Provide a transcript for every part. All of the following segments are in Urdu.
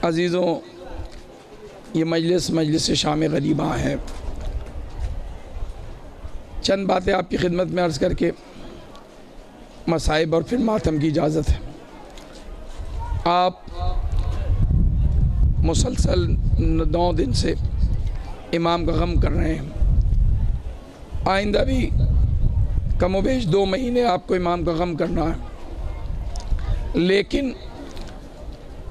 عزیزوں، یہ مجلس شام غریباں ہے۔ چند باتیں آپ کی خدمت میں عرض کر کے مصائب اور پھر ماتم کی اجازت ہے۔ آپ مسلسل 9 دن سے امام کا غم کر رہے ہیں، آئندہ بھی کم و بیش 2 مہینے آپ کو امام کا غم کرنا ہے، لیکن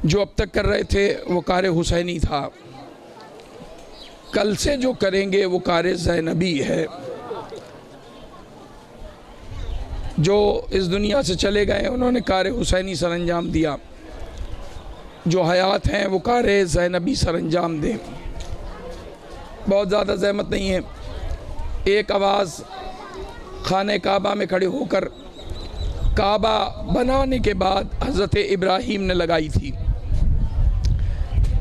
جو اب تک کر رہے تھے وہ کار حسینی تھا، کل سے جو کریں گے وہ کار زینبی ہے۔ جو اس دنیا سے چلے گئے انہوں نے کار حسینی سر انجام دیا، جو حیات ہیں وہ کار زینبی سر انجام دیں۔ بہت زیادہ زحمت نہیں ہے، ایک آواز خانہ کعبہ میں کھڑے ہو کر کعبہ بنانے کے بعد حضرت ابراہیم نے لگائی تھی۔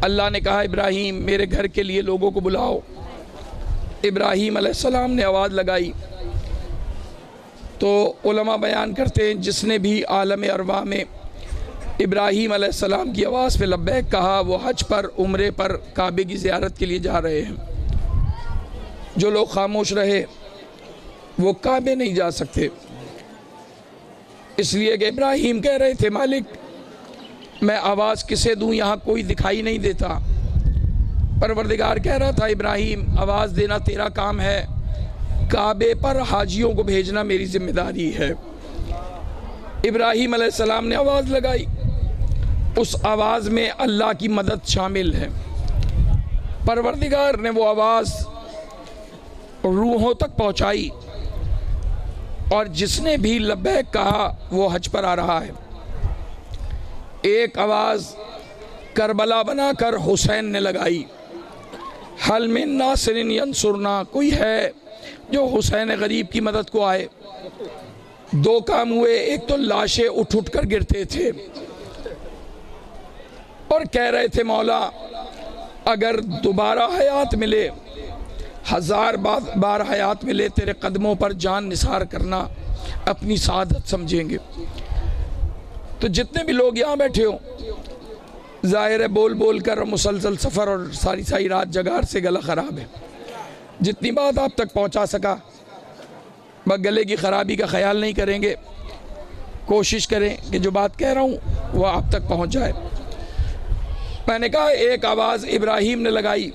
اللہ نے کہا ابراہیم میرے گھر کے لیے لوگوں کو بلاؤ۔ ابراہیم علیہ السلام نے آواز لگائی تو علماء بیان کرتے ہیں جس نے بھی عالم ارواح میں ابراہیم علیہ السلام کی آواز پہ لبیک کہا وہ حج پر، عمرے پر، کعبے کی زیارت کے لیے جا رہے ہیں۔ جو لوگ خاموش رہے وہ کعبے نہیں جا سکتے، اس لیے کہ ابراہیم کہہ رہے تھے مالک میں آواز کسے دوں، یہاں کوئی دکھائی نہیں دیتا۔ پروردگار کہہ رہا تھا ابراہیم آواز دینا تیرا کام ہے، کعبے پر حاجیوں کو بھیجنا میری ذمہ داری ہے۔ ابراہیم علیہ السلام نے آواز لگائی، اس آواز میں اللہ کی مدد شامل ہے۔ پروردگار نے وہ آواز روحوں تک پہنچائی، اور جس نے بھی لبیک کہا وہ حج پر آ رہا ہے۔ ایک آواز کربلا بنا کر حسین نے لگائی، حل من ناصر ینصرنا، کوئی ہے جو حسین غریب کی مدد کو آئے۔ 2 کام ہوئے، ایک تو لاشیں اٹھ کر گرتے تھے اور کہہ رہے تھے مولا اگر دوبارہ حیات ملے، 1000 بار حیات ملے، تیرے قدموں پر جان نثار کرنا اپنی سعادت سمجھیں گے۔ تو جتنے بھی لوگ یہاں بیٹھے ہوں، ظاہر ہے بول بول کر مسلسل سفر اور ساری رات جگار سے گلا خراب ہے، جتنی بات آپ تک پہنچا سکا، بس گلے کی خرابی کا خیال نہیں کریں گے، کوشش کریں کہ جو بات کہہ رہا ہوں وہ آپ تک پہنچ جائے۔ میں نے کہا ایک آواز ابراہیم نے لگائی،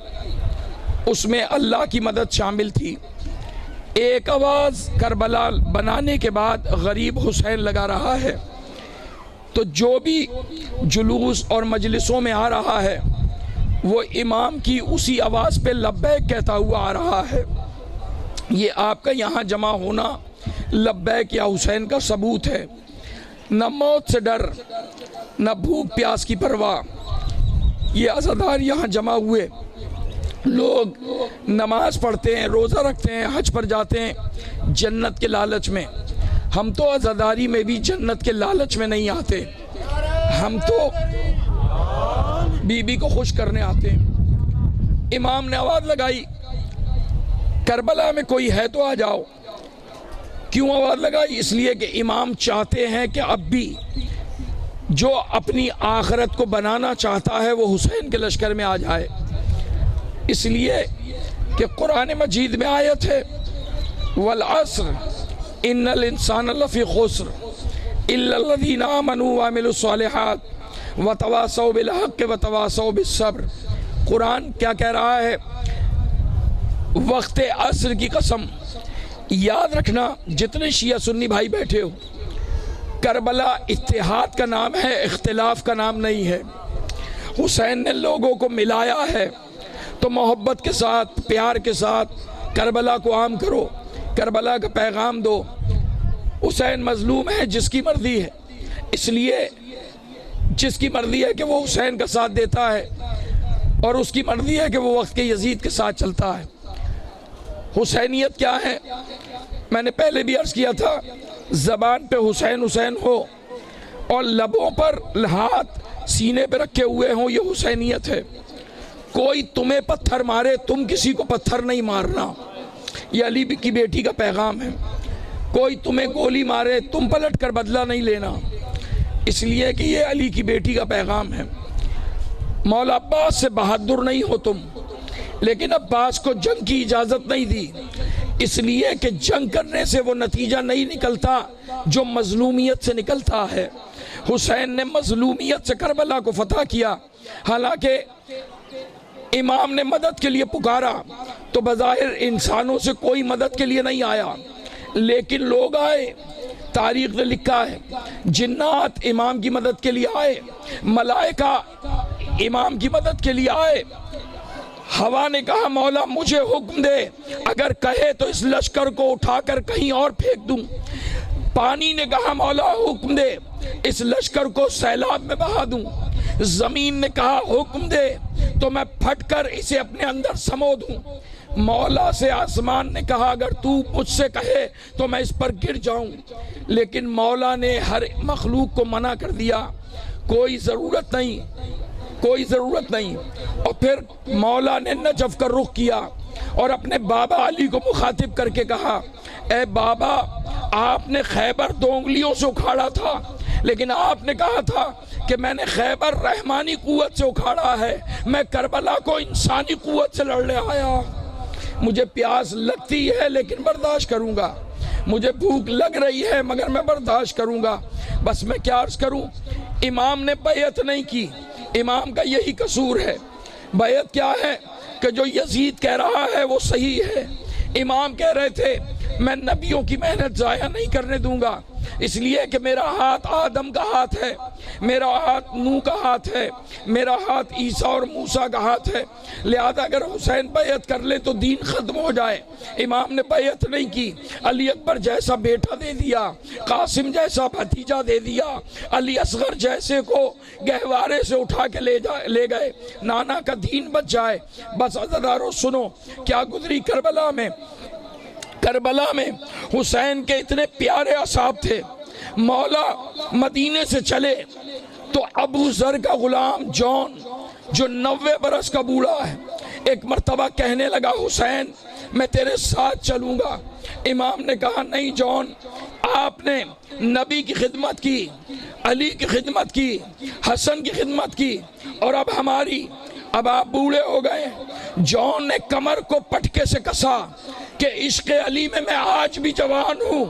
اس میں اللہ کی مدد شامل تھی۔ ایک آواز کربلا بنانے کے بعد غریب حسین لگا رہا ہے، تو جو بھی جلوس اور مجلسوں میں آ رہا ہے وہ امام کی اسی آواز پہ لبیک کہتا ہوا آ رہا ہے۔ یہ آپ کا یہاں جمع ہونا لبیک یا حسین کا ثبوت ہے۔ نہ موت سے ڈر، نہ بھوک پیاس کی پرواہ۔ یہ عزادار یہاں جمع ہوئے لوگ نماز پڑھتے ہیں، روزہ رکھتے ہیں، حج پر جاتے ہیں جنت کے لالچ میں۔ ہم تو عزاداری میں بھی جنت کے لالچ میں نہیں آتے، ہم تو بی بی کو خوش کرنے آتے ہیں۔ امام نے آواز لگائی کربلا میں کوئی ہے تو آ جاؤ۔ کیوں آواز لگائی؟ اس لیے کہ امام چاہتے ہیں کہ اب بھی جو اپنی آخرت کو بنانا چاہتا ہے وہ حسین کے لشکر میں آ جائے، اس لیے کہ قرآن مجید میں آیت ہے والعصر ان الانسان لفی خسر الا الذین آمنوا وعملوا الصالحات وتواصوا بالحق وتواصوا بالصبر۔ قرآن کیا کہہ رہا ہے؟ وقت عصر کی قسم، یاد رکھنا جتنے شیعہ سنی بھائی بیٹھے ہو، کربلا اتحاد کا نام ہے، اختلاف کا نام نہیں ہے۔ حسین نے لوگوں کو ملایا ہے، تو محبت کے ساتھ، پیار کے ساتھ کربلا کو عام کرو، کربلا کا پیغام دو۔ حسین مظلوم ہے، جس کی مرضی ہے، اس لیے جس کی مرضی ہے کہ وہ حسین کا ساتھ دیتا ہے، اور اس کی مرضی ہے کہ وہ وقت کے یزید کے ساتھ چلتا ہے۔ حسینیت کیا ہے؟ میں نے پہلے بھی عرض کیا تھا، زبان پہ حسین حسین ہو اور لبوں پر ہاتھ سینے پہ رکھے ہوئے ہوں، یہ حسینیت ہے۔ کوئی تمہیں پتھر مارے، تم کسی کو پتھر نہیں مارنا، یہ علی کی بیٹی کا پیغام ہے۔ کوئی تمہیں گولی مارے، تم پلٹ کر بدلہ نہیں لینا، اس لیے کہ یہ علی کی بیٹی کا پیغام ہے۔ مولا عباس سے بہادر نہیں ہو تم، لیکن عباس کو جنگ کی اجازت نہیں دی، اس لیے کہ جنگ کرنے سے وہ نتیجہ نہیں نکلتا جو مظلومیت سے نکلتا ہے۔ حسین نے مظلومیت سے کربلا کو فتح کیا، حالانکہ امام نے مدد کے لیے پکارا تو بظاہر انسانوں سے کوئی مدد کے لیے نہیں آیا، لیکن لوگ آئے۔ تاریخ نے لکھا ہے جنات امام کی مدد کے لیے آئے، ملائکہ امام کی مدد کے لیے آئے۔ ہوا نے کہا مولا مجھے حکم دے، اگر کہے تو اس لشکر کو اٹھا کر کہیں اور پھینک دوں۔ پانی نے کہا مولا حکم دے، اس لشکر کو سیلاب میں بہا دوں۔ زمین نے کہا حکم دے تو میں پھٹ کر اسے اپنے اندر سمو دوں۔ مولا سے آسمان نے کہا اگر تو مجھ سے کہے تو میں اس پر گر جاؤں، لیکن مولا نے ہر مخلوق کو منع کر دیا، کوئی ضرورت نہیں، کوئی ضرورت نہیں۔ اور پھر مولا نے نجف کا رخ کیا اور اپنے بابا علی کو مخاطب کر کے کہا اے بابا، آپ نے خیبر 2 انگلیوں سے اکھاڑا تھا، لیکن آپ نے کہا تھا کہ میں نے خیبر رحمانی قوت سے اکھاڑا ہے، میں کربلا کو انسانی قوت سے لڑنے آیا۔ مجھے پیاس لگتی ہے لیکن برداشت کروں گا، مجھے بھوک لگ رہی ہے مگر میں برداشت کروں گا۔ بس میں کیا عرض کروں، امام نے بیعت نہیں کی، امام کا یہی قصور ہے۔ بیعت کیا ہے کہ جو یزید کہہ رہا ہے وہ صحیح ہے۔ امام کہہ رہے تھے میں نبیوں کی محنت ضائع نہیں کرنے دوں گا، اس لیے کہ میرا ہاتھ آدم کا ہاتھ ہے، میرا ہاتھ نوح کا ہاتھ ہے، میرا ہاتھ عیسیٰ اور موسیٰ کا ہاتھ ہے، لہذا اگر حسین بیعت کر لے تو دین ختم ہو جائے۔ امام نے بیعت نہیں کی، علی اکبر جیسا بیٹا دے دیا، قاسم جیسا بھتیجا دے دیا، علی اصغر جیسے کو گہوارے سے اٹھا کے لے گئے، نانا کا دین بچ جائے۔ بس عزیزانو سنو کیا گزری کربلا میں۔ کربلا میں حسین کے اتنے پیارے اصحاب تھے، مولا مدینے سے چلے تو ابو ذر کا غلام جون جو 90 برس کا بوڑھا ہے ایک مرتبہ کہنے لگا حسین میں تیرے ساتھ چلوں گا۔ امام نے کہا نہیں جون، آپ نے نبی کی خدمت کی، علی کی خدمت کی، حسن کی خدمت کی، اور اب آپ بوڑھے ہو گئے۔ جون نے کمر کو پٹکے سے کسا کہ عشق علی میں آج بھی جوان ہوں،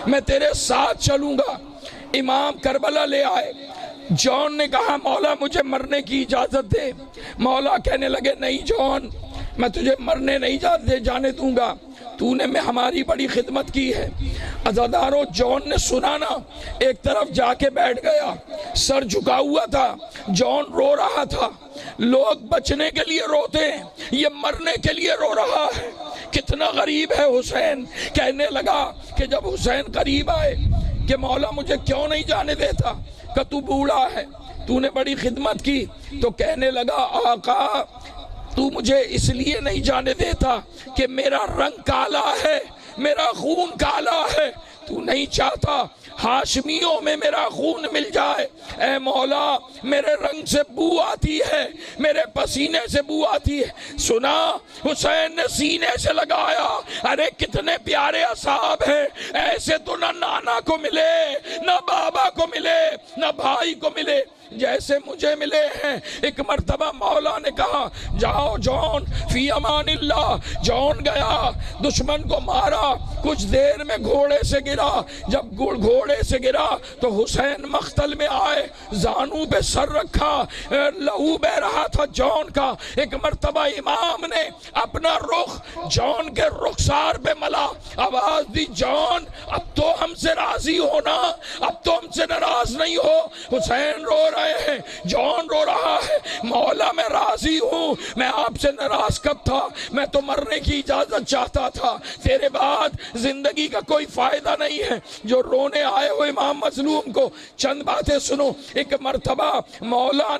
میں تیرے ساتھ چلوں گا۔ امام کربلا لے آئے، جون نے کہا مولا مجھے مرنے کی اجازت دے۔ مولا کہنے لگے نہیں جون، میں تجھے مرنے نہیں جانے دوں گا، تو نے ہماری بڑی خدمت کی ہے۔ عزادارو جون نے سنا نا، ایک طرف جا کے بیٹھ گیا، سر جھکا ہوا تھا، جون رو رہا تھا۔ لوگ بچنے کے لیے روتے ہیں، یہ مرنے کے لیے رو رہا ہے، کتنا غریب ہے حسین۔ کہنے لگا کہ جب حسین قریب آئے کہ مولا مجھے کیوں نہیں جانے دیتا، کہ تو بوڑھا ہے، تو نے بڑی خدمت کی، تو کہنے لگا آقا تو مجھے اس لیے نہیں جانے دیتا کہ میرا رنگ کالا ہے، میرا خون کالا ہے، تو نہیں چاہتا ہاشمیوں میں میرا خون مل جائے۔ اے مولا میرے رنگ سے بو آتی ہے، میرے پسینے سے بو آتی ہے۔ سنا حسین نے سینے سے لگایا، ارے کتنے پیارے اصحاب ہیں، ایسے تو نہ نانا کو ملے، نہ بابا کو ملے، نہ بھائی کو ملے جیسے مجھے ملے ہیں۔ ایک مرتبہ مولا نے کہا جاؤ جون فی امان اللہ۔ جون گیا، دشمن کو مارا، کچھ دیر میں گھوڑے سے گرا۔ جب گھوڑے سے گرا تو حسین مقتل میں آئے، زانو پہ سر رکھا، لہو بہ رہا تھا جون کا۔ ایک مرتبہ امام نے اپنا رخ جون کے رخسار پہ ملا، آواز دی جون اب تو ہم سے راضی ہونا، اب تو ہم سے ناراض نہیں ہو۔ حسین رو رہے ہیں، جون رو رہا ہے، مولا میں راضی ہوں، میں آپ سے ناراض کب تھا، میں تو مرنے کی اجازت چاہتا تھا، تیرے بعد زندگی کا کوئی فائدہ نہیں ہے۔ جو رونے آئے ہوئے امام مظلوم کو چند باتیں سنو۔ ایک مرتبہ مولا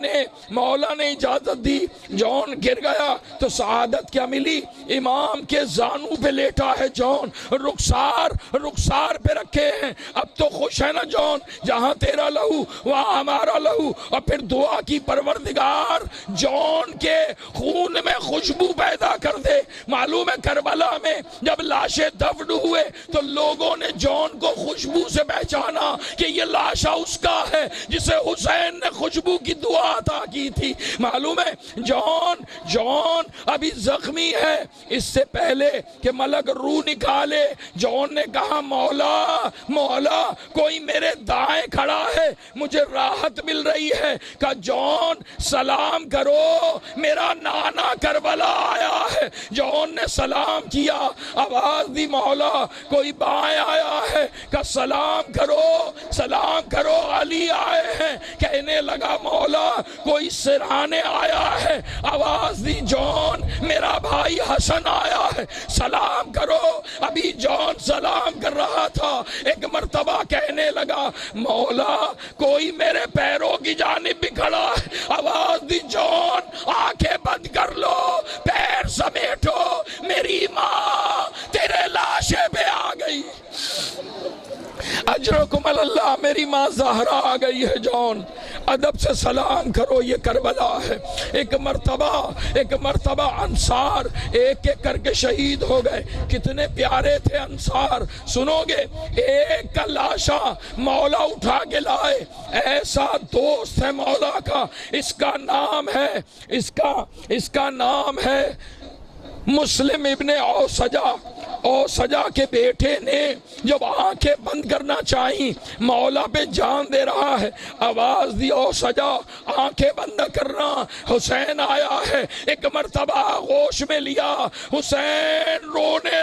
نے اجازت دی، جون گر گیا تو سعادت کیا ملی، امام کے زانو پہ لیٹا ہے جون، رخسار پہ رکھے ہیں۔ اب تو خوش ہے نا جون، جہاں تیرا لہو وہاں ہمارا لہو اور پھر دعا کی پروردگار جون کے خون میں خوشبو پیدا کر دے۔ معلوم ہے کربلا میں جب لاشیں دفن ہوئے تو لوگوں نے جون کو خوشبو سے پہچانا کہ یہ لاشا اس کا ہے جسے حسین نے خوشبو کی دعا عطا کی تھی۔ معلوم ہے جون ابھی زخمی ہے۔ اس سے پہلے کہ ملک روح نکالے جون نے کہا مولا کوئی میرے دائیں کھڑا ہے، مجھے راحت مل رہی ہے۔ کہا جون سلام کرو، میرا نانا کربلا آیا ہے۔ جون نے سلام کیا، آواز دی مولا کوئی بائیں آیا ہے۔ کہا سلام کرو علی آئے ہیں۔ کہنے لگا مولا کوئی سرہانے آیا ہے۔ آواز دی جون میرا بھائی حسن آیا ہے، سلام کرو۔ ابھی جون سلام کر رہا تھا، ایک مرتبہ کہنے لگا مولا کوئی میرے پیروں کی جانب بھی کھڑا ہے۔ آواز دی جون آنکھیں بند کر لو، پیر سمیٹو، میری ماں تیرے لاشے پہ آ گئی۔ اجرکم اللہ، میری ماں زہرا آ گئی ہے۔ جون ادب سے سلام کرو، یہ کربلا ہے۔ ایک مرتبہ انصار ایک ایک کر کے شہید ہو گئے۔ کتنے پیارے تھے انصار، سنو گے؟ ایک کا لاشا مولا اٹھا کے لائے۔ ایسا دوست ہے مولا کا، اس کا نام ہے مسلم ابن اوسجا کے بیٹے نے جب آنکھیں بند کرنا چاہیں، مولا پہ جان دے رہا ہے۔ آواز دی اوسجا آنکھیں بند کرنا، حسین آیا ہے۔ ایک مرتبہ آغوش میں لیا، حسین رونے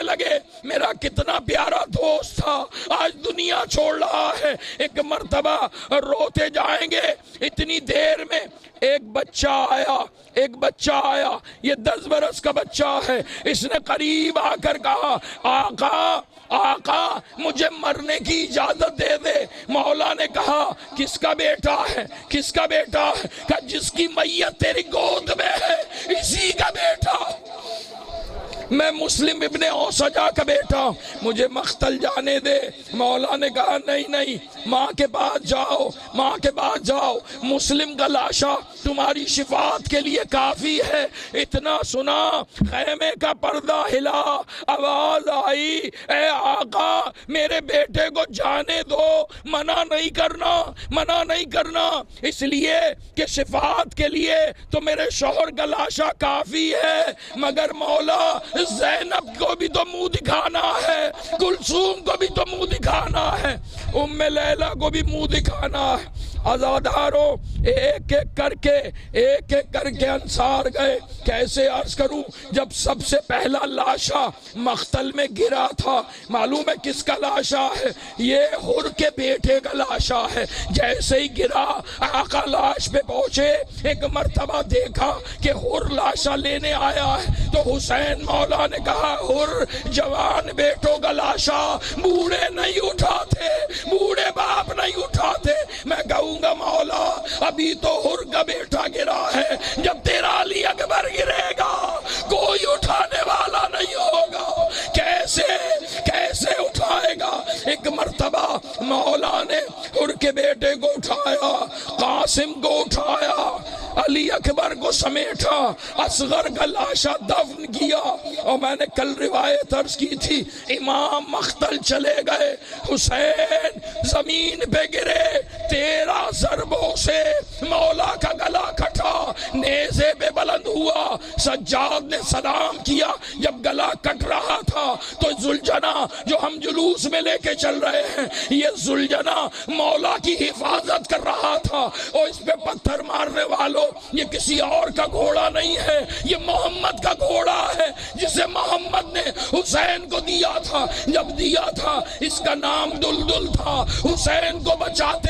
لگے۔ میرا کتنا پیارا دوست تھا، آج دنیا چھوڑ رہا ہے۔ ایک مرتبہ روتے جائیں گے، اتنی دیر میں ایک بچہ آیا، یہ 10 برس کا بچہ ہے۔ اس نے قریب آ کر کہا آقا مجھے مرنے کی اجازت دے دے۔ مولا نے کہا کس کا بیٹا ہے؟ کہا جس کی میت تیری گود میں ہے اسی کا بیٹا، میں مسلم ابن اوسجا کا بیٹا، مجھے مقتل جانے دے۔ مولا نے کہا نہیں، ماں کے پاس جاؤ، مسلم کا لاشا تمہاری شفاعت کے لیے کافی ہے۔ اتنا سنا، خیمے کا پردہ ہلا، آواز آئی اے آقا میرے بیٹے کو جانے دو، منع نہیں کرنا، اس لیے کہ شفاعت کے لیے تو میرے شوہر کا لاشا کافی ہے، مگر مولا زینب کو بھی تو منہ دکھانا ہے، کلثوم کو بھی تو منہ دکھانا ہے، ام لیلہ کو بھی منہ دکھانا ہے۔ آزاداروں ایک ایک کر کے انصار گئے۔ کیسے عرض کروں، جب سب سے پہلا لاشا مقتل میں گرا تھا، معلوم ہے کس کا لاشا ہے؟ یہ حر کے بیٹے کا لاشا ہے۔ جیسے ہی گرا آقا لاش پہ پہنچے، ایک مرتبہ دیکھا کہ حر لاشا لینے آیا ہے تو حسین مولا نے کہا حر جوان بیٹوں کا لاشا بوڑھے نہیں اٹھاتے، بوڑھے باپ نہیں اٹھاتے۔ میں کہوں گا مولا ابھی تو حر کا بیٹا گرا ہے، جب تیرا علی اکبر گرے گا کوئی اٹھانے والا نہیں ہوگا، کیسے اٹھائے گا؟ ایک مرتبہ مولا نے حر کے بیٹے کو اٹھایا، قاسم کو اٹھایا، علی اکبر کو سمیٹا، اصغر کا لاشا دفن کیا۔ اور میں نے کل روایت عرض کی تھی، امام مقتل چلے گئے، حسین زمین پہ گرے، 13 ضربوں سے مولا کا گلا کٹا، نیزے پہ بلند ہوا۔ سجاد نے سلام کیا، جب گلا کٹ رہا تھا تو زلجنا جو ہم جلوس میں لے کے چل رہے ہیں، یہ زلجنا مولا کی حفاظت کر رہا تھا۔ اور اس پہ پتھر مارنے والوں، یہ کسی اور کا گھوڑا نہیں ہے، یہ محمد کا گھوڑا ہے جسے محمد نے حسین کو دیا تھا۔ جب دیا تھا اس کا نام دلدل تھا۔ حسین کو بچاتے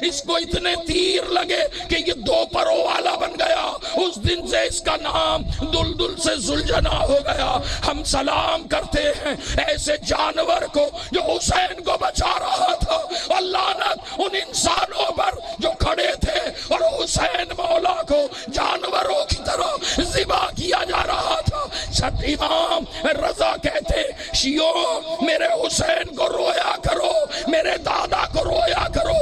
اس کو اتنے تیر لگے کہ یہ 2 پروں والا بن گیا۔ اس دن سے اس کا نام دلدل سے زلجنا ہو گیا۔ ہم سلام کرتے ہیں ایسے جانور کو جو حسین کو بچا رہا تھا، اور لعنت ان انسانوں پر جو کھڑے تھے اور حسین مولا کو جانوروں کی طرح ذبح کیا جا رہا تھا۔ چھٹ امام رضا کہتے شیعوں میرے حسین کو رویا کرو، میرے دادا کو رویا کرو،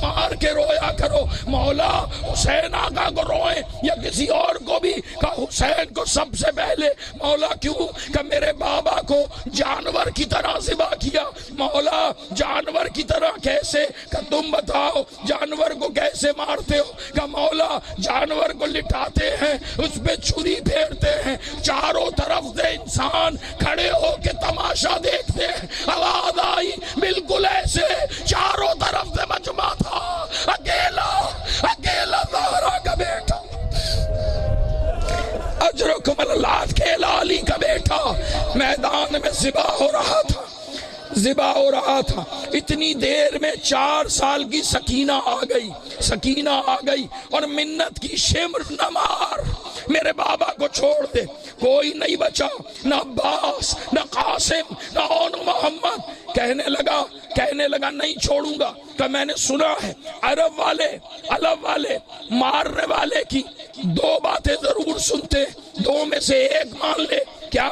مار کے رویا کرو. مولا حسین آقا کو روئیں یا کسی اور کو بھی, کہ حسین کو سب سے پہلے. مولا کیوں؟ کہ میرے بابا کو جانور کی طرح ذبح کیا. مولا جانور کی طرح کیسے؟ کہ تم بتاؤ جانور کو کیسے مارتے ہو؟ کہ مولا جانور کو لٹاتے ہیں, اس پہ چھری پھیرتے ہیں, چاروں طرف سے انسان کھڑے ہو کے تماشا دیکھتے ہیں. آواز آئی بالکل ایسے, چاروں طرف سے مجمع تھا, اکیلا زہرا کا بیٹا اجرکم اللہ اکیلا علی کا بیٹا میدان میں ذبح ہو رہا تھا. اتنی دیر میں 4 سال کی سکینہ آ گئی اور منت کی, شمر نہ مار, میرے بابا کو چھوڑ دے. کوئی نہیں بچا, نہ عباس, نہ قاسم, نہ اون محمد. کہنے لگا نہیں چھوڑوں گا. کہ میں نے سنا ہے عرب والے مارنے والے کی 2 باتیں ضرور سنتے, 2 میں سے ایک مان لے. کیا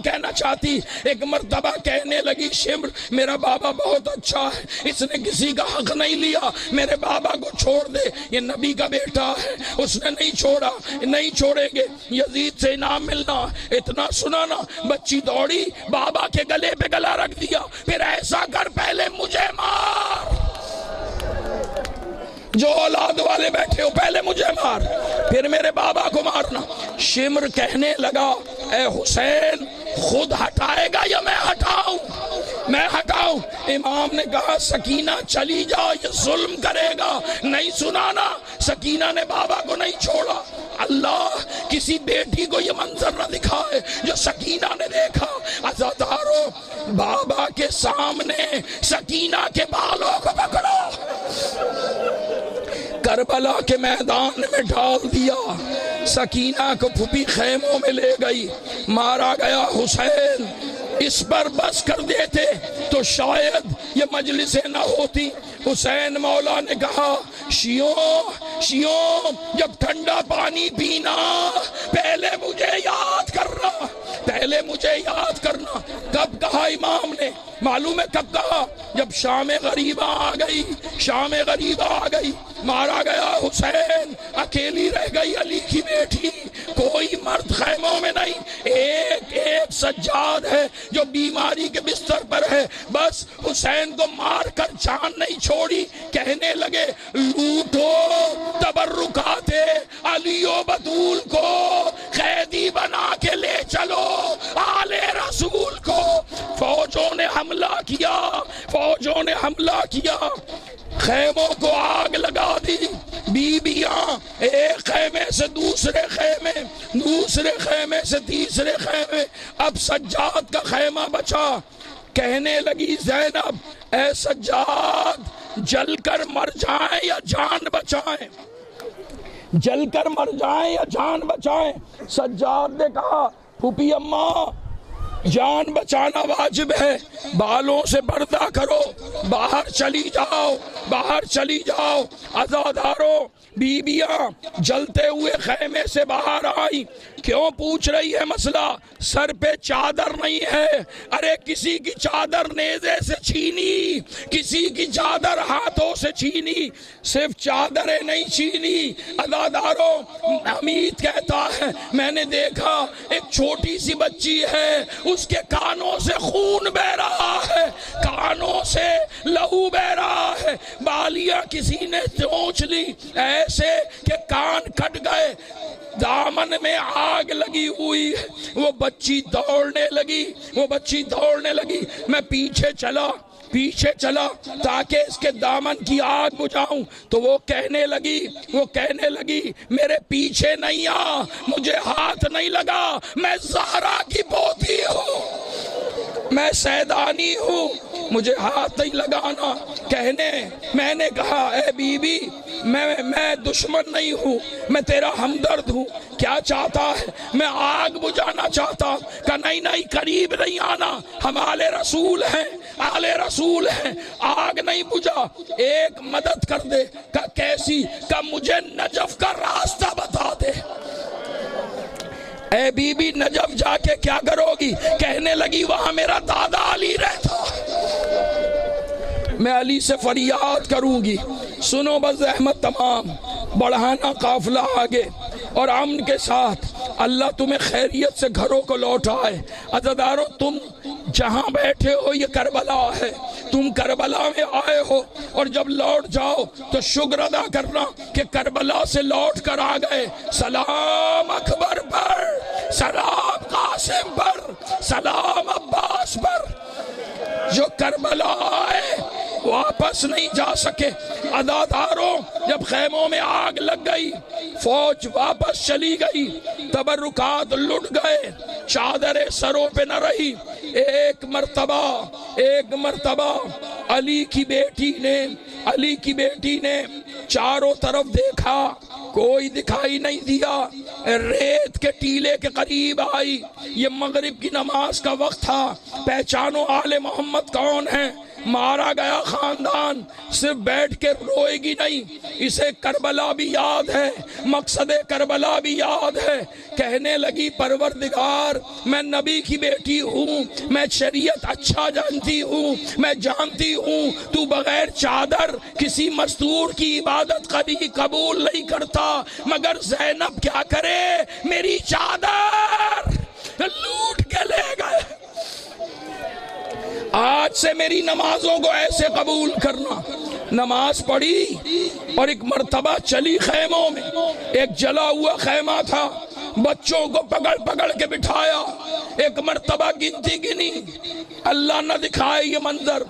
کہنا چاہتی؟ ایک مرتبہ کہنے لگی شمر میرا بابا بہت اچھا ہے, اس نے کسی کا حق نہیں لیا, میرے بابا کو چھوڑ دے, یہ نبی کا بیٹا ہے, اس نے نہیں چھوڑا, نہیں چھوڑیں گے, یزید سے انعام ملنا. اتنا سنا نا, بچی دوڑی بابا کے گلے پہ گلا رکھ دیا. پھر ایسا کر پہلے مجھے مار, جو اولاد والے بیٹھے ہو پہلے مجھے مار, پھر میرے بابا کو مارنا. شمر کہنے لگا اے حسین خود ہٹائے گا یا میں ہٹاؤں؟ امام نے کہا سکینہ چلی جا, یہ ظلم کرے گا. نہیں سنانا, سکینہ نے بابا کو نہیں چھوڑا. اللہ کسی بیٹی کو یہ منظر نہ دکھائے جو سکینہ نے دیکھا. عزادارو بابا کے سامنے سکینہ کے بالوں کو پکڑا, کربلا کے میدان میں ڈال دیا. سکینہ کو پھوپھی خیموں میں لے گئی, مارا گیا. حسین اس پر بس کر دیتے تو شاید یہ مجلسیں نہ ہوتی. حسین مولا نے کہا شیوں جب ٹھنڈا پانی پینا پہلے مجھے یاد کرنا. کب کہا امام نے؟ معلوم ہے کب کہا؟ جب شام غریبہ آ گئی, مارا گیا. حسین اکیلی رہ گئی علی کی بیٹی, کوئی مرد خیموں میں نہیں, ایک سجاد ہے جو بیماری کے بستر پر ہے. بس حسین کو مار کر جان نہیں چھوڑی. کہنے لگے لوٹو تبرکات علی و بطول کو, قیدی بنا کے لے چلو آل رسول کو. فوجوں نے حملہ کیا, خیموں کو آگ لگا دی. بیویاں ایک خیمے سے دوسرے خیمے سے تیسرے خیمے. اب سجاد کا خیمہ بچا. کہنے لگی زینب اے سجاد جل کر مر جائیں یا جان بچائیں. سجاد نے کہا پھوپھی اماں جان بچانا واجب ہے, بالوں سے پردہ کرو, باہر چلی جاؤ. عزادارو بیویاں جلتے ہوئے خیمے سے باہر آئی. کیوں پوچھ رہی ہے مسئلہ؟ سر پہ چادر نہیں ہے. ارے کسی کی چادر نیزے سے چھینی, کسی کی چادر ہاتھوں سے چھینی, صرف چادریں نہیں چھینی. عزادارو حمید کہتا ہے میں نے دیکھا ایک چھوٹی سی بچی ہے, اس کے کانوں سے خون بہ رہا ہے, کانوں سے لہو بہ رہا ہے. بالیاں کسی نے چونچ لی ایسے کہ کان کٹ گئے. دامن میں آگ لگی ہوئی ہے. وہ بچی دوڑنے لگی. میں پیچھے چلا تاکہ اس کے دامن کی آگ بجھاؤں. تو وہ کہنے لگی میرے پیچھے نہیں آ, مجھے ہاتھ نہیں لگا, میں زہرا کی پوتی ہوں, میں سیدانی ہوں, مجھے ہاتھ نہیں لگانا. میں نے کہا اے بی بی میں دشمن نہیں ہوں, میں تیرا ہمدرد ہوں. کیا چاہتا ہے؟ میں آگ بجھانا چاہتا. کہ نہیں قریب نہیں آنا, ہم آل رسول ہیں, آگ نہیں بجھا. ایک مدد کر دے. کہ کیسی؟ کہ مجھے نجف کا راستہ بتا دے. اے بی بی نجف جا کے کیا کرو گی؟ کہنے لگی وہاں میرا دادا علی رہتا, میں علی سے فریاد کروں گی، سنو بس احمد تمام، بڑھانا قافلہ آگے اور امن کے ساتھ، اللہ تمہیں خیریت سے گھروں کو لوٹائے۔ عزادارو تم جہاں بیٹھے ہو یہ کربلا ہے، تم کربلا میں آئے ہو، اور جب لوٹ جاؤ تو شکر ادا کرنا کہ کربلا سے لوٹ کر آ گئے۔ سلام اکبر پر، سلام قاسم پر، سلام عباس پر۔ جو کربلا آئے واپس نہیں جا سکے۔ عزاداروں جب خیموں میں آگ لگ گئی، فوج واپس چلی گئی، تبرکات لٹ گئے، چادریں سروں پہ نہ رہی، ایک مرتبہ علی کی بیٹی نے چاروں طرف دیکھا، کوئی دکھائی نہیں دیا، ریت کے ٹیلے کے قریب آئی۔ یہ مغرب کی نماز کا وقت تھا، پہچانو آل محمد کون ہیں، مارا گیا خاندان، صرف بیٹھ کے روئے گی نہیں، اسے کربلا بھی یاد ہے، مقصد کربلا بھی یاد ہے۔ کہنے لگی پروردگار میں نبی کی بیٹی ہوں، میں شریعت اچھا جانتی ہوں، میں جانتی ہوں تو بغیر چادر کسی مستور کی عبادت قبول نہیں کرتا، مگر زینب کیا کرے، میری چادر لوٹ کے لے گئے۔ آج سے میری نمازوں کو ایسے قبول کرنا۔ نماز پڑھی اور ایک مرتبہ چلی خیموں میں، ایک جلا ہوا خیمہ تھا، بچوں کو پکڑ کے بٹھایا، ایک مرتبہ گنی، اللہ نہ دکھائے یہ منظر،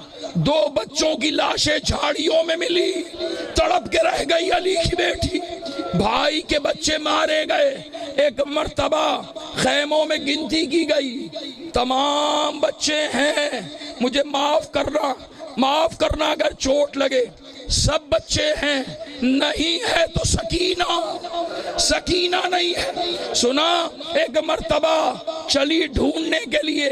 2 بچوں کی لاشیں جھاڑیوں میں ملی، تڑپ کے رہ گئی علی کی بیٹی، بھائی کے بچے مارے گئے۔ ایک مرتبہ خیموں میں گنتی کی گئی، تمام بچے ہیں، مجھے معاف کرنا اگر چوٹ لگے، سب بچے ہیں، نہیں ہے تو سکینہ نہیں ہے۔ سنا ایک مرتبہ چلی ڈھونڈنے کے لیے،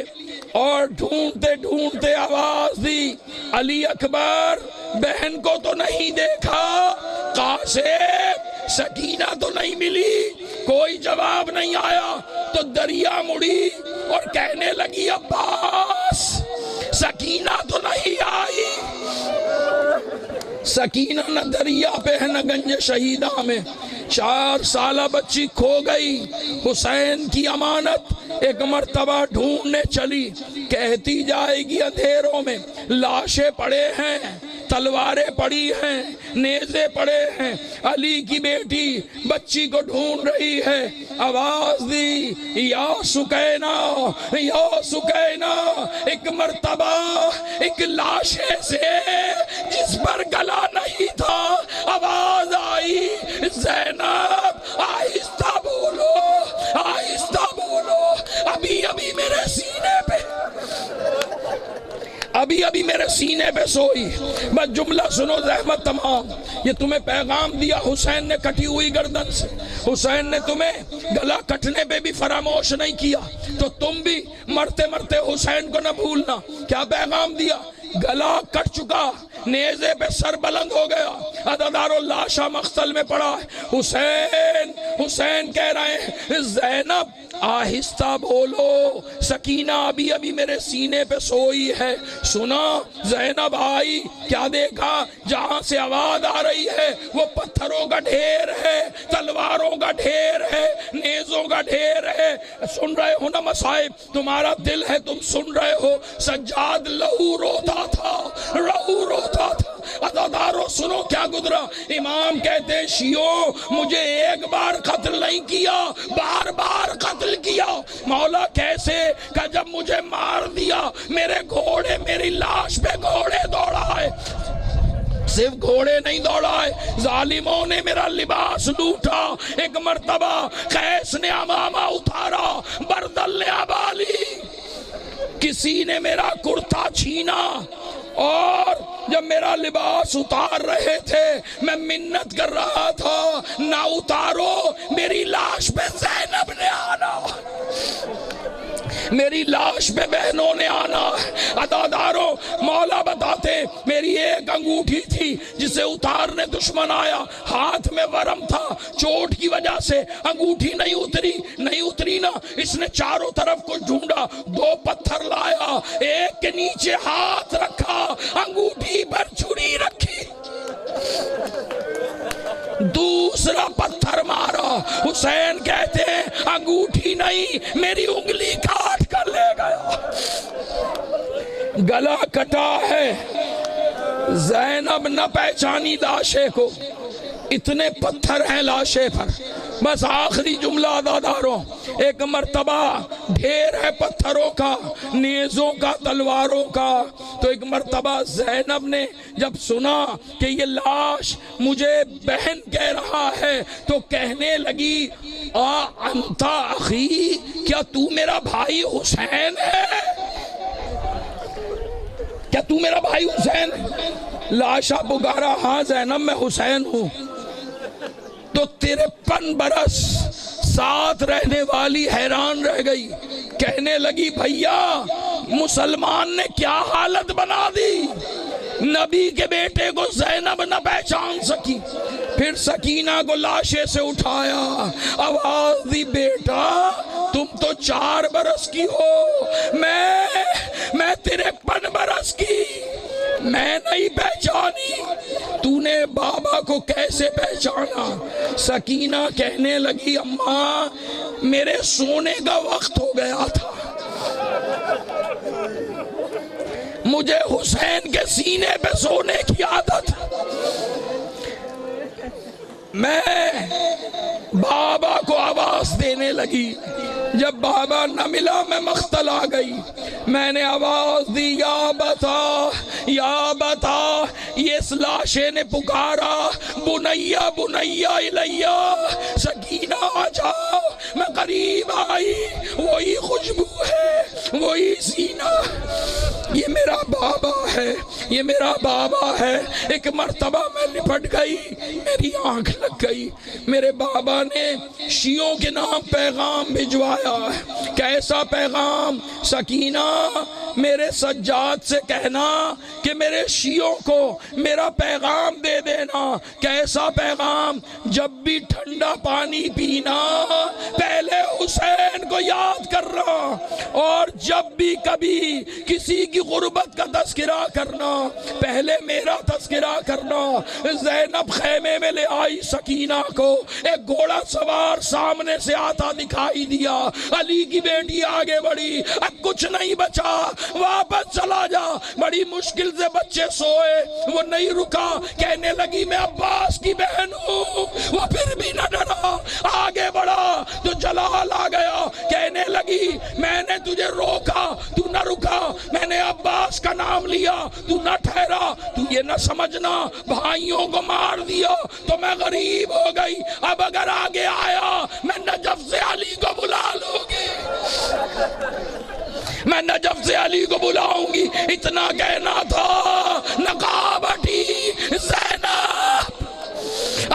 اور ڈھونڈتے آواز دی، علی اکبر، بہن کو تو نہیں دیکھا، قاسم، سکینہ تو نہیں ملی، کوئی جواب نہیں آیا، تو دریا مڑی اور کہنے لگی عباس، سکینہ تو نہیں آئی۔ سکینہ نہ دریا پہ ہے نہ گنج شہیدہ میں، 4 سالہ بچی کھو گئی، حسین کی امانت۔ ایک مرتبہ ڈھونڈنے چلی، کہتی جائے گی اندھیروں میں، لاشیں پڑے ہیں، تلواریں پڑی ہیں، نیزے پڑے ہیں، علی کی بیٹی بچی کو ڈھونڈ رہی ہے، آواز دی، یا سکینہ، یا سکینہ۔ ایک مرتبہ ایک لاشے سے جس پر گلا نہیں تھا آواز آئی، زینب آہستہ بولو، آہستہ بولو، ابھی میرے سینے پہ سوئی۔ بس جملہ سنو زحمت تمام، یہ تمہیں پیغام دیا حسین نے کٹی ہوئی گردن سے، حسین نے تمہیں گلا کٹنے پہ بھی فراموش نہیں کیا، تو تم بھی مرتے حسین کو نہ بھولنا۔ کیا پیغام دیا؟ گلا کٹ چکا، نیزے پہ سر بلند ہو گیا، عزادارو لاشا مقتل میں پڑا ہے، حسین کہہ رہے ہیں زینب آہستہ بولو، سکینہ ابھی میرے سینے پہ سوئی ہے۔ سنا زینب آئی، کیا دیکھا؟ جہاں سے آواز آ رہی ہے وہ پتھروں کا ڈھیر ہے، تلواروں کا ڈھیر ہے، نیزوں کا ڈھیر ہے۔ سن رہے ہو نا مصائب، تمہارا دل ہے، تم سن رہے ہو، سجاد لہو روتا تھا۔ عزادارو سنو کیا گزرا۔ امام کہتے ہیں شیعوں مجھے ایک بار قتل نہیں کیا، بار قتل کیا۔ مولا کیسے؟ کہ جب مجھے مار دیا میرے گھوڑے، میری لاش پہ گھوڑے دوڑائے، صرف گھوڑے نہیں دوڑائے، ظالموں نے میرا لباس لوٹا۔ ایک مرتبہ قیس نے امامہ اتارا، بردل نے ابالی، کسی نے میرا کرتا چھینا، اور جب میرا لباس اتار رہے تھے میں منت کر رہا تھا، نہ اتارو، میری لاش پہ زینب نے آنا۔ میری لاش پہ بہنوں نے آنا ہے۔ عزاداروں، مولا بتاتے میری ایک انگوٹھی تھی جسے اتارنے دشمن آیا، ہاتھ میں ورم تھا، چوٹ کی وجہ سے انگوٹھی نہیں اتری نا، اس نے چاروں طرف کو ڈھونڈا، 2 پتھر لایا، ایک کے نیچے ہاتھ رکھا، انگوٹھی پر چھری رکھی، دوسرا پتھر مارا۔ حسین کہتے ہیں انگوٹھی نہیں، میری انگلی کاٹ کر لے گیا، گلا کٹا ہے۔ زینب نہ پہچانی لاشے کو، اتنے پتھر ہیں لاشے پر۔ بس آخری جملہ عزاداروں، ایک مرتبہ ڈھیر ہے پتھروں کا، نیزوں کا، تلواروں کا، تو ایک مرتبہ زینب نے جب سنا کہ یہ لاش مجھے بہن کہہ رہا ہے تو کہنے لگی انتا اخی، کیا تو میرا بھائی حسین ہے؟ کیا تو میرا بھائی حسین ہے؟ لاشا پکارا، ہاں زینب میں حسین ہوں۔ تو 53 برس ساتھ رہنے والی حیران رہ گئی، کہنے لگی بھیا مسلمان نے کیا حالت بنا دی، نبی کے بیٹے کو زینب نہ پہچان سکی۔ پھر سکینہ کو لاشے سے اٹھایا، آواز دی بیٹا تم تو 4 برس کی ہو، میں 53 برس کی، میں نہیں پہچانی، تو نے بابا کو کیسے پہچانا؟ سکینہ کہنے لگی اماں میرے سونے کا وقت ہو گیا تھا، مجھے حسین کے سینے پہ سونے کی عادت، میں بابا کو آواز دینے لگی، جب بابا نہ ملا میں مختل آ گئی، میں نے آواز دی یا بتا، یہ اس لاشے نے پکارا بنیا بنیا الیہ، سکینہ آ جاؤ، میں قریب آئی، وہی خوشبو ہے، وہی سینہ، یہ میرا بابا ہے، یہ میرا بابا ہے۔ ایک مرتبہ میں لپٹ گئی، میری آنکھ لگ گئی، میرے بابا نے شیعوں کے نام پیغام بھجوایا ہے۔ کیسا پیغام؟ سکینہ میرے سجاد سے کہنا کہ میرے شیعوں کو میرا پیغام دے دینا۔ کیسا پیغام؟ جب بھی ٹھنڈا پانی پینا پہلے حسین کو یاد کرنا، اور جب بھی کبھی کسی کی غربت کا تذکرہ کرنا پہلے میرا تذکرہ کرنا۔ زینب خیمے میں لے آئی سکینہ کو، ایک گھوڑا سوار سامنے سے آتا دکھائی دیا، علی کی بیٹی آگے بڑھی، اب کچھ نہیں بچا، واپس چلا جا۔ بڑی مشکل سے بچے سوئے، وہ نہیں رکا، کہنے لگی میں عباس کی بہن ہوں، وہ پھر بھی نہ ڈرا، آگے بڑھا تو جلال آ گیا، کہنے لگی میں نے تجھے روکا تو نہ رکا، میں نے عباس کا نام لیا تو نہ ٹھہرا، تو یہ نہ سمجھنا بھائیوں کو مار دیا تو میں غریب ہو گئی، اب اگر آگے آیا میں نجف سے علی کو بلا لوں گی، میں نجف سے علی کو بلاؤں گی۔ اتنا کہنا تھا، نقاب ہٹی، زینب،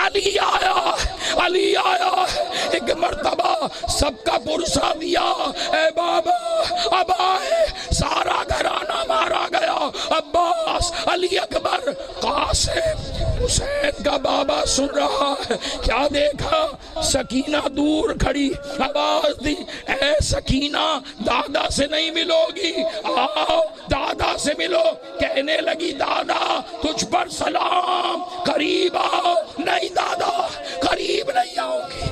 علی آیا، ایک مرتبہ سب کا پرسہ دیا، اے بابا اب آئے، سارا گھرانہ مارا گیا، عباس، علی اکبر، قاسم، حسین کا بابا سن رہا ہے۔ کیا دیکھا؟ سکینہ دور کھڑی، آواز دی، اے سکینہ دادا سے نہیں ملو گی، آؤ دادا سے ملو۔ کہنے لگی دادا تجھ پر سلام، قریب آؤ۔ نہیں دادا قریب نہیں آؤ گی۔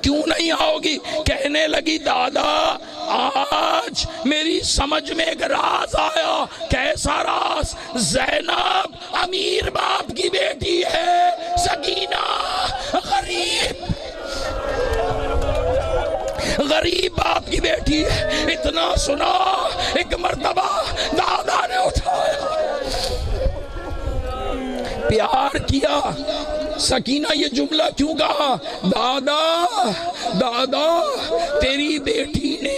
کیوں نہیں آؤ گی؟ کہنے لگی دادا آج میری سمجھ میں ایک راز آیا۔ کیسا راز؟ زینب امیر باپ کی بیٹی ہے، سکینہ غریب باپ کی بیٹی ہے۔ اتنا سنا، ایک مرتبہ دادا نے اٹھایا، پیار کیا۔ سکینہ یہ جملہ کیوں کہا؟ دادا تیری بیٹی نے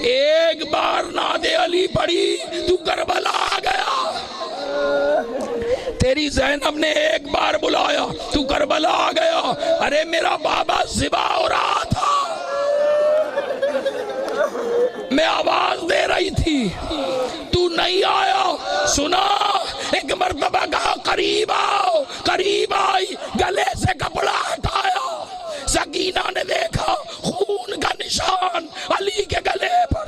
ایک بار نعت علی پڑھی تو کربلا آ گیا، تیری زینب نے ایک بار بلایا تو کربلا آ گیا۔ ارے میرا بابا ذبح ہو رہا تھا، میں آواز دے رہی تھی تو نہیں آیا. سنا ایک مرتبہ کہا قریب آؤ, قریب آئی, گلے سے کپڑا ہٹایا, سکینہ نے دیکھا خون کا نشان علی کے گلے پر.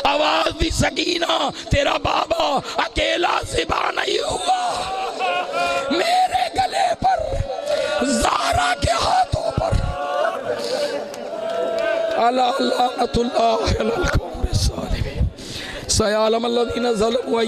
آواز دی سکینہ تیرا بابا اکیلا ذبح نہیں ہوا, میرے گلے پر, زہرا کے ہاتھوں پر. اللہ لعنت اللہ علی القوم الظالمین. سیعلم الذین ظلموا